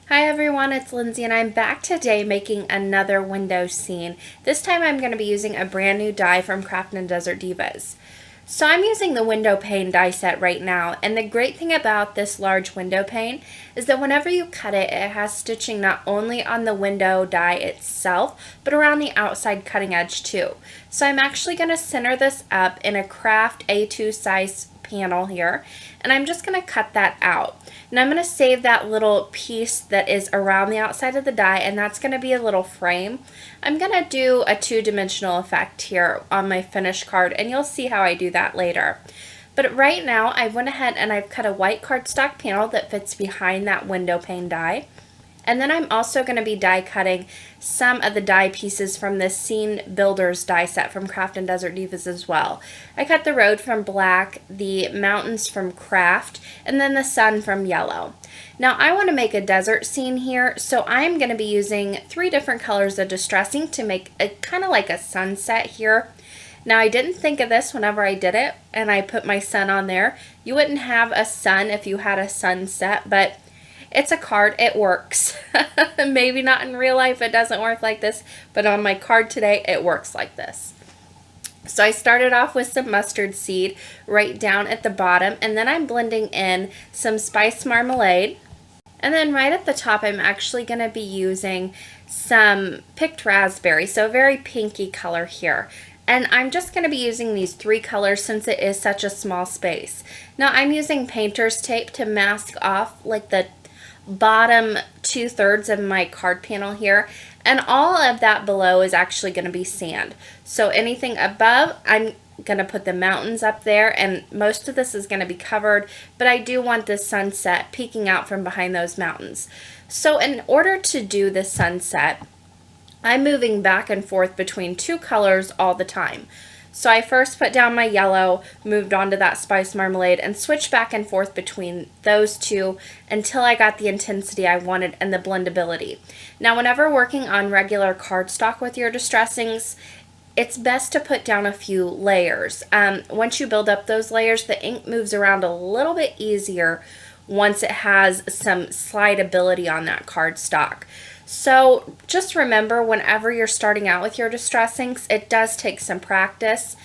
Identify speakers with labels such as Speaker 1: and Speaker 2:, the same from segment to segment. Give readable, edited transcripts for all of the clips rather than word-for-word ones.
Speaker 1: Hi everyone, it's Lindsay and I'm back today making another window scene. This time I'm going to be using a brand new die from Craft and Desert Divas. So I'm using the window pane die set right now, and the great thing about this large window pane is that whenever you cut it, it has stitching not only on the window die itself, but around the outside cutting edge too. So I'm actually going to center this up in a Craft A2 size panel here, and I'm just going to cut that out. Now I'm going to save that little piece that is around the outside of the die, and that's going to be a little frame. I'm going to do a two-dimensional effect here on my finished card, and you'll see how I do that later. But right now I went ahead and I've cut a white cardstock panel that fits behind that window pane die. And then I'm also going to be die cutting some of the die pieces from this Scene Builders die set from Craft and Desert Divas as well. I cut the road from black, the mountains from Craft, and then the sun from yellow. Now I want to make a desert scene here, so I'm going to be using 3 different colors of distressing to make a kind of like a sunset here. Now I didn't think of this whenever I did it, and I put my sun on there. You wouldn't have a sun if you had a sunset, but it's a card, it works. Maybe not in real life, it doesn't work like this, but on my card today, it works like this. So I started off with some mustard seed right down at the bottom, and then I'm blending in some spice marmalade. And then right at the top, I'm actually going to be using some picked raspberry, so a very pinky color here. And I'm just going to be using these 3 colors since it is such a small space. Now I'm using painter's tape to mask off like the bottom 2/3 of my card panel here, and all of that below is actually going to be sand. So anything above, I'm going to put the mountains up there, and most of this is going to be covered, but I do want this sunset peeking out from behind those mountains. So in order to do this sunset, I'm moving back and forth between 2 colors all the time. So I first put down my yellow, moved on to that spice marmalade, and switched back and forth between those 2 until I got the intensity I wanted and the blendability. Now whenever working on regular cardstock with your distressings, it's best to put down a few layers. Once you build up those layers, the ink moves around a little bit easier once it has some slidability on that cardstock. So just remember, whenever you're starting out with your distressings, it does take some practice.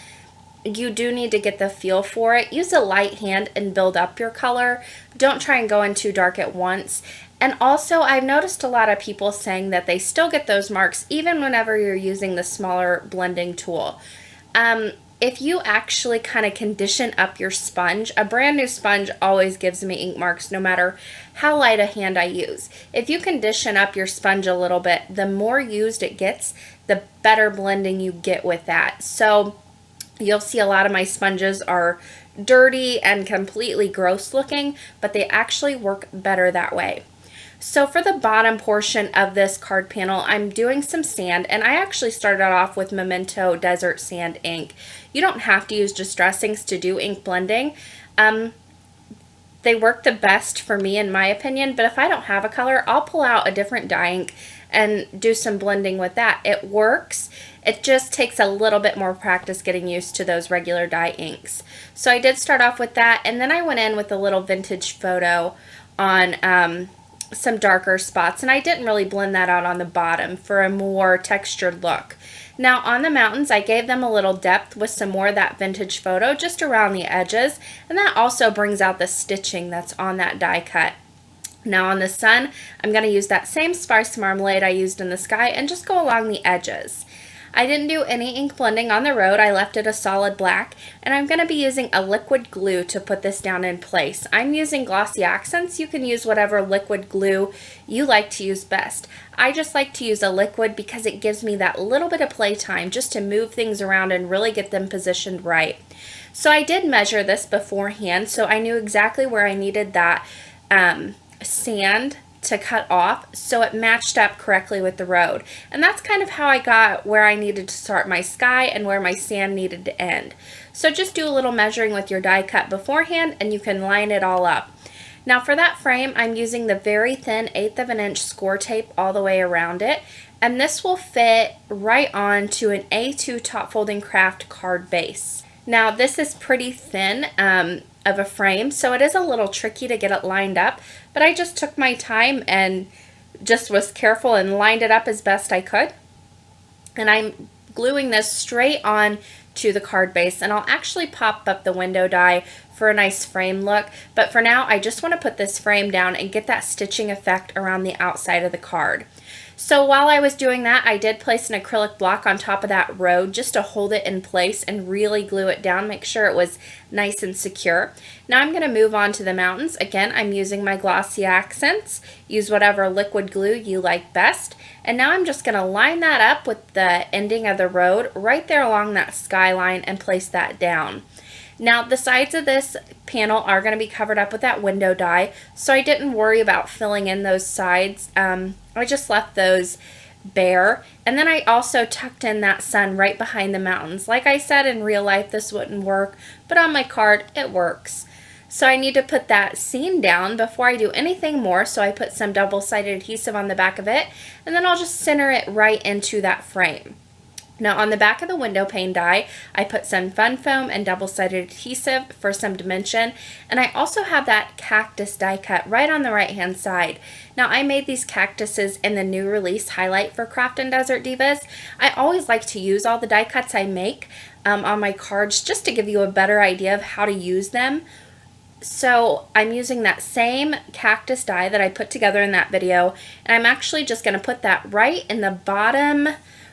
Speaker 1: You do need to get the feel for it. Use a light hand and build up your color. Don't try and go in too dark at once. And also, I've noticed a lot of people saying that they still get those marks even whenever you're using the smaller blending tool. If you actually kind of condition up your sponge, a brand new sponge always gives me ink marks no matter how light a hand I use. If you condition up your sponge a little bit, the more used it gets, the better blending you get with that. So you'll see a lot of my sponges are dirty and completely gross looking, but they actually work better that way. So for the bottom portion of this card panel, I'm doing some sand, and I actually started off with Memento Desert Sand ink. You don't have to use distressings to do ink blending. They work the best for me in my opinion, but if I don't have a color, I'll pull out a different dye ink and do some blending with that. It works. It just takes a little bit more practice getting used to those regular dye inks. So I did start off with that, and then I went in with a little vintage photo on some darker spots, and I didn't really blend that out on the bottom for a more textured look. Now on the mountains, I gave them a little depth with some more of that vintage photo just around the edges, and that also brings out the stitching that's on that die cut. Now on the sun, I'm going to use that same spice marmalade I used in the sky and just go along the edges. I didn't do any ink blending on the road. I left it a solid black, and I'm going to be using a liquid glue to put this down in place. I'm using Glossy Accents. You can use whatever liquid glue you like to use best. I just like to use a liquid because it gives me that little bit of playtime just to move things around and really get them positioned right. So I did measure this beforehand, so I knew exactly where I needed that sand to cut off, so it matched up correctly with the road. And that's kind of how I got where I needed to start my sky and where my sand needed to end. So just do a little measuring with your die cut beforehand, and you can line it all up. Now for that frame, I'm using the very thin 1/8 of an inch score tape all the way around it, and this will fit right on to an A2 top folding craft card base. Now this is pretty thin of a frame, so it is a little tricky to get it lined up, but I just took my time and just was careful and lined it up as best I could. And I'm gluing this straight on to the card base, and I'll actually pop up the window die for a nice frame look, but for now I just want to put this frame down and get that stitching effect around the outside of the card. So while I was doing that, I did place an acrylic block on top of that road just to hold it in place and really glue it down, make sure it was nice and secure. Now I'm going to move on to the mountains. Again, I'm using my glossy accents. Use whatever liquid glue you like best. And now I'm just going to line that up with the ending of the road right there along that skyline and place that down. Now the sides of this panel are going to be covered up with that window die, so I didn't worry about filling in those sides. I just left those bare, and then I also tucked in that sun right behind the mountains. Like I said, in real life this wouldn't work, but on my card it works. So I need to put that scene down before I do anything more, so I put some double-sided adhesive on the back of it, and then I'll just center it right into that frame. Now on the back of the window pane die, I put some fun foam and double-sided adhesive for some dimension, and I also have that cactus die cut right on the right hand side. Now I made these cactuses in the new release highlight for Craft and Desert Divas. I always like to use all the die cuts I make on my cards just to give you a better idea of how to use them. So I'm using that same cactus die that I put together in that video, and I'm actually just going to put that right in the bottom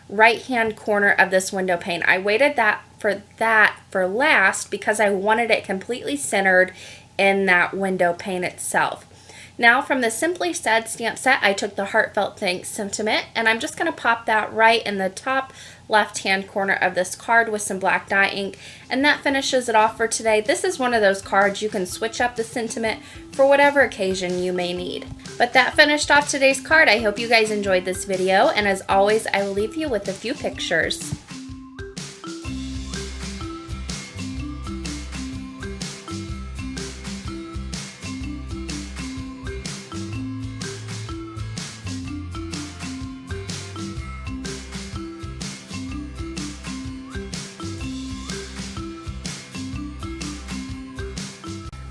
Speaker 1: right hand corner of this window pane. I waited for last because I wanted it completely centered in that window pane itself. Now from the Simply Said stamp set, I took the Heartfelt Thanks sentiment, and I'm just going to pop that right in the top left hand corner of this card with some black dye ink, and that finishes it off for today. This is one of those cards you can switch up the sentiment for whatever occasion you may need. But that finished off today's card. I hope you guys enjoyed this video, and as always I will leave you with a few pictures.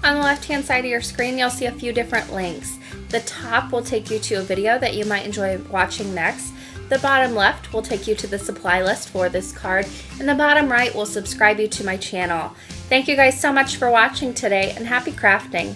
Speaker 1: On the left hand side of your screen, you'll see a few different links. The top will take you to a video that you might enjoy watching next. The bottom left will take you to the supply list for this card, and the bottom right will subscribe you to my channel. Thank you guys so much for watching today, and happy crafting!